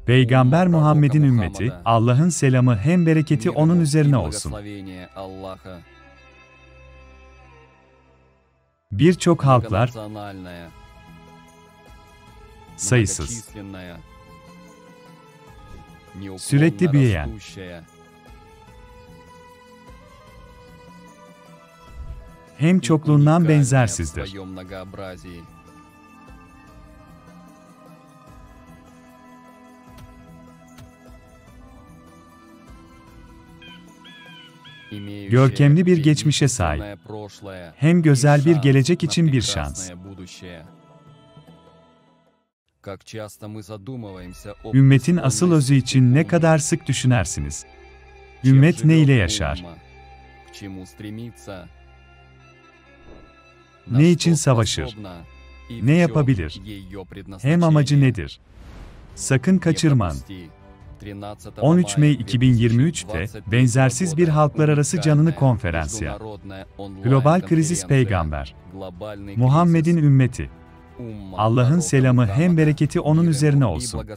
Peygamber Muhammed'in ümmeti, Allah'ın selamı hem bereketi onun üzerine olsun. Birçok halklar, sayısız, sürekli büyüyen, hem çokluğundan benzersizdir. Görkemli bir geçmişe sahip, hem güzel bir gelecek için bir şans. Ümmetin asıl özü için ne kadar sık düşünersiniz? Ümmet ne ile yaşar? Ne için savaşır? Ne yapabilir? Hem amacı nedir? Sakın kaçırmayın. 13 May 2023'te, benzersiz bir halklar arası canını konferansiya. Global Krizis Peygamber. Muhammed'in ümmeti. Allah'ın selamı hem bereketi onun üzerine olsun.